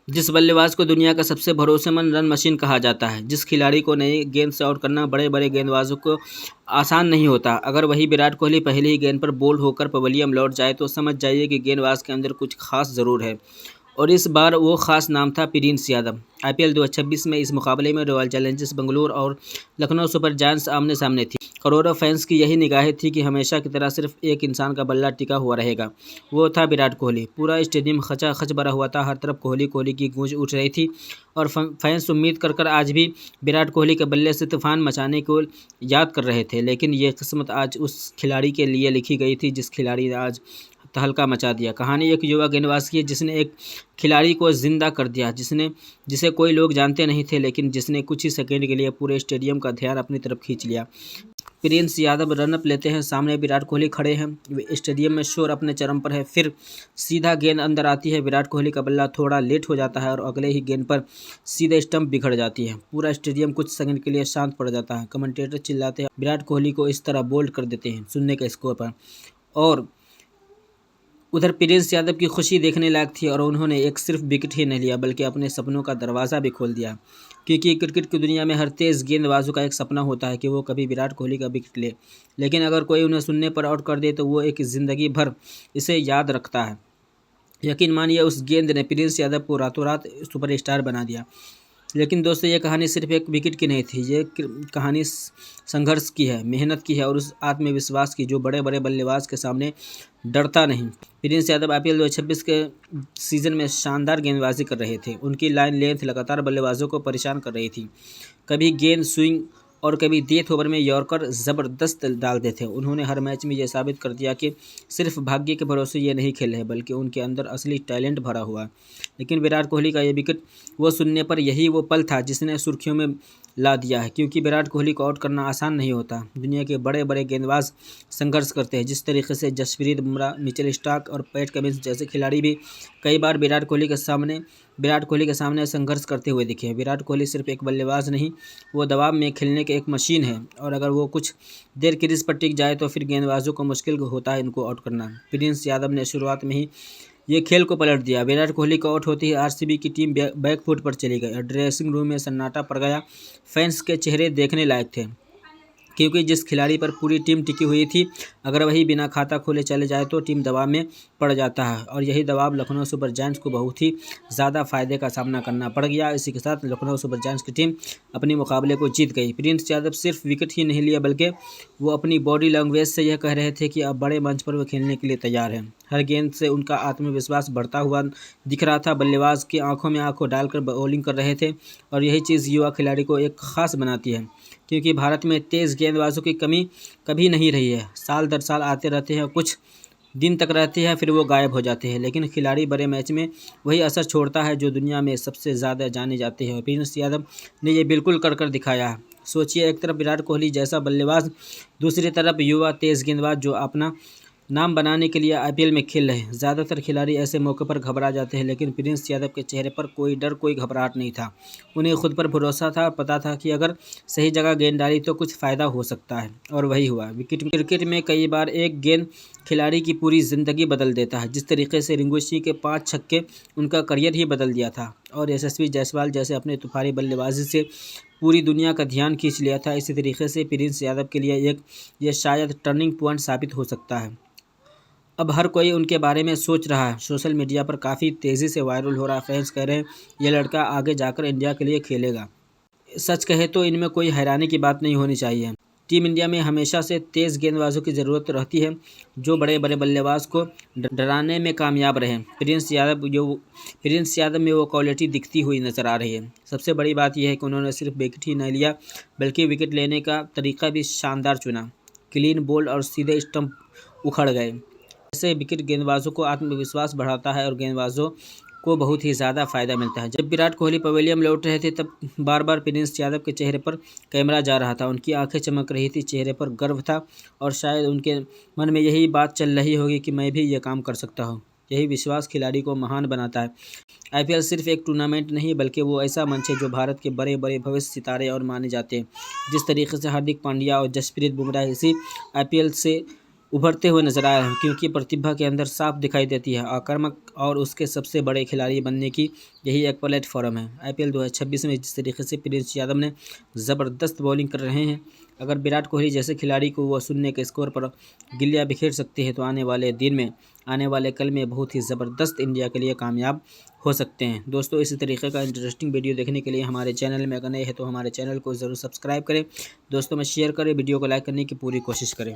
जिस बल्लेबाज को दुनिया का सबसे भरोसेमंद रन मशीन कहा जाता है, जिस खिलाड़ी को नई गेंद से आउट करना बड़े बड़े गेंदबाजों को आसान नहीं होता। अगर वही विराट कोहली पहली ही गेंद पर बोल्ड होकर पवेलियन लौट जाए तो समझ जाइए कि गेंदबाज के अंदर कुछ खास ज़रूर है। और इस बार वो खास नाम था प्रिंस यादव। आईपीएल 2026 में इस मुकाबले में रॉयल चैलेंजर्स बेंगलुरु और लखनऊ सुपर जायंट्स आमने सामने थी। करोड़ों फैंस की यही निगाहें थी कि हमेशा की तरह सिर्फ एक इंसान का बल्ला टिका हुआ रहेगा, वो था विराट कोहली। पूरा स्टेडियम खचाखच भरा हुआ था, हर तरफ कोहली कोहली की गूंज उठ रही थी और फैंस उम्मीद कर आज भी विराट कोहली के बल्ले से तूफान मचाने को याद कर रहे थे। लेकिन ये किस्मत आज उस खिलाड़ी के लिए लिखी गई थी जिस खिलाड़ी ने आज तहलका मचा दिया। कहानी एक युवा गेंदबाज की है जिसने एक खिलाड़ी को जिंदा कर दिया, जिसे कोई लोग जानते नहीं थे, लेकिन जिसने कुछ ही सेकंड के लिए पूरे स्टेडियम का ध्यान अपनी तरफ खींच लिया। प्रिंस यादव रनअप लेते हैं, सामने विराट कोहली खड़े हैं, स्टेडियम में शोर अपने चरम पर है। फिर सीधा गेंद अंदर आती है, विराट कोहली का बल्ला थोड़ा लेट हो जाता है और अगले ही गेंद पर सीधे स्टंप बिखर जाती है। पूरा स्टेडियम कुछ सेकंड के लिए शांत पड़ जाता है। कमेंटेटर चिल्लाते हैं, विराट कोहली को इस तरह बोल्ड कर देते हैं सुनने के स्कोर पर। और उधर प्रिंस यादव की खुशी देखने लायक थी और उन्होंने एक सिर्फ विकेट ही नहीं लिया बल्कि अपने सपनों का दरवाज़ा भी खोल दिया। क्योंकि क्रिकेट की दुनिया में हर तेज़ गेंदबाजों का एक सपना होता है कि वो कभी विराट कोहली का विकेट ले, लेकिन अगर कोई उन्हें सुनने पर आउट कर दे तो वो एक ज़िंदगी भर इसे याद रखता है। यकीन मानिए उस गेंद ने प्रिंस यादव को रातों रात सुपरस्टार बना दिया। लेकिन दोस्तों, ये कहानी सिर्फ एक विकेट की नहीं थी, ये कहानी संघर्ष की है, मेहनत की है और उस आत्मविश्वास की जो बड़े बड़े बल्लेबाज के सामने डरता नहीं। प्रिंस यादव आईपीएल 2026 के सीज़न में शानदार गेंदबाजी कर रहे थे। उनकी लाइन लेंथ लगातार बल्लेबाजों को परेशान कर रही थी। कभी गेंद स्विंग और कभी डेथ ओवर में यॉर्कर ज़बरदस्त डालते थे। उन्होंने हर मैच में ये साबित कर दिया कि सिर्फ भाग्य के भरोसे ये नहीं खेले हैं, बल्कि उनके अंदर असली टैलेंट भरा हुआ है। लेकिन विराट कोहली का ये विकेट वो सुनने पर यही वो पल था जिसने सुर्खियों में ला दिया है। क्योंकि विराट कोहली को आउट करना आसान नहीं होता। दुनिया के बड़े बड़े गेंदबाज संघर्ष करते हैं। जिस तरीके से जसप्रीत बुमराह, मिचेल स्टार्क और पैट कमिंस जैसे खिलाड़ी भी कई बार विराट कोहली के सामने संघर्ष करते हुए दिखे। विराट कोहली सिर्फ एक बल्लेबाज नहीं, वो दबाव में खेलने की एक मशीन है और अगर वो कुछ देर क्रीज पर टिक जाए तो फिर गेंदबाजों को मुश्किल होता है इनको आउट करना। प्रिंस यादव ने शुरुआत में ही ये खेल को पलट दिया। विराट कोहली को आउट होते ही आरसीबी की टीम बैकफुट पर चली गई। ड्रेसिंग रूम में सन्नाटा पड़ गया। फैंस के चेहरे देखने लायक थे, क्योंकि जिस खिलाड़ी पर पूरी टीम टिकी हुई थी, अगर वही बिना खाता खोले चले जाए तो टीम दबाव में पड़ जाता है और यही दबाव लखनऊ सुपर जायंट्स को बहुत ही ज़्यादा फायदे का सामना करना पड़ गया। इसी के साथ लखनऊ सुपर जायंट्स की टीम अपने मुकाबले को जीत गई। प्रिंस यादव सिर्फ विकेट ही नहीं लिया बल्कि वो अपनी बॉडी लैंग्वेज से यह कह रहे थे कि अब बड़े मंच पर वो खेलने के लिए तैयार हैं। हर गेंद से उनका आत्मविश्वास बढ़ता हुआ दिख रहा था। बल्लेबाज की आंखों में आंखों डालकर बॉलिंग कर रहे थे और यही चीज़ युवा खिलाड़ी को एक खास बनाती है। क्योंकि भारत में तेज़ गेंदबाजों की कमी कभी नहीं रही है। साल दर साल आते रहते हैं, कुछ दिन तक रहते हैं, फिर वो गायब हो जाते हैं। लेकिन खिलाड़ी बड़े मैच में वही असर छोड़ता है जो दुनिया में सबसे ज़्यादा जाने जाते हैं। प्रिंस यादव ने ये बिल्कुल कर दिखाया है। सोचिए, एक तरफ विराट कोहली जैसा बल्लेबाज, दूसरी तरफ युवा तेज़ गेंदबाज जो अपना नाम बनाने के लिए आईपीएल में खेल रहे हैं। ज़्यादातर खिलाड़ी ऐसे मौके पर घबरा जाते हैं, लेकिन प्रिंस यादव के चेहरे पर कोई डर, कोई घबराहट नहीं था। उन्हें खुद पर भरोसा था, पता था कि अगर सही जगह गेंद डाली तो कुछ फ़ायदा हो सकता है और वही हुआ। क्रिकेट में कई बार एक गेंद खिलाड़ी की पूरी ज़िंदगी बदल देता है। जिस तरीके से रिंकू सिंह के 5 छक्के उनका करियर ही बदल दिया था और यशस्वी जायसवाल जैसे अपने तूफानी बल्लेबाजी से पूरी दुनिया का ध्यान खींच लिया था, इसी तरीके से प्रिंस यादव के लिए ये शायद टर्निंग पॉइंट साबित हो सकता है। अब हर कोई उनके बारे में सोच रहा है। सोशल मीडिया पर काफ़ी तेज़ी से वायरल हो रहा है। फैंस कह रहे हैं ये लड़का आगे जाकर इंडिया के लिए खेलेगा। सच कहे तो इनमें कोई हैरानी की बात नहीं होनी चाहिए। टीम इंडिया में हमेशा से तेज़ गेंदबाजों की ज़रूरत रहती है जो बड़े बड़े बल्लेबाज को डराने में कामयाब रहे। प्रिंस यादव में वो क्वालिटी दिखती हुई नज़र आ रही है। सबसे बड़ी बात यह है कि उन्होंने सिर्फ विकेट ही नहीं लिया बल्कि विकेट लेने का तरीका भी शानदार चुना। क्लीन बोल्ड और सीधे स्टंप उखड़ गए। ऐसे विकेट गेंदबाजों को आत्मविश्वास बढ़ाता है और गेंदबाजों को बहुत ही ज़्यादा फायदा मिलता है। जब विराट कोहली पवेलियन लौट रहे थे तब बार बार प्रिंस यादव के चेहरे पर कैमरा जा रहा था। उनकी आंखें चमक रही थी, चेहरे पर गर्व था और शायद उनके मन में यही बात चल रही होगी कि मैं भी ये काम कर सकता हूँ। यही विश्वास खिलाड़ी को महान बनाता है। आईपीएल सिर्फ एक टूर्नामेंट नहीं बल्कि वो ऐसा मंच है जो भारत के बड़े बड़े भविष्य सितारे और माने जाते हैं। जिस तरीके से हार्दिक पांड्या और जसप्रीत बुमराह इसी आईपीएल से उभरते हुए नजर आए हैं, क्योंकि प्रतिभा के अंदर साफ दिखाई देती है। आक्रामक और उसके सबसे बड़े खिलाड़ी बनने की यही एक प्लेटफॉर्म है। IPL 2026 में जिस तरीके से प्रिंस यादव ने ज़बरदस्त बॉलिंग कर रहे हैं, अगर विराट कोहली जैसे खिलाड़ी को वो शून्य के स्कोर पर गिल्लियां बिखेर सकते हैं तो आने वाले कल में बहुत ही ज़बरदस्त इंडिया के लिए कामयाब हो सकते हैं। दोस्तों, इसी तरीके का इंटरेस्टिंग वीडियो देखने के लिए हमारे चैनल में अगर नए हैं तो हमारे चैनल को ज़रूर सब्सक्राइब करें, दोस्तों में शेयर करें, वीडियो को लाइक करने की पूरी कोशिश करें।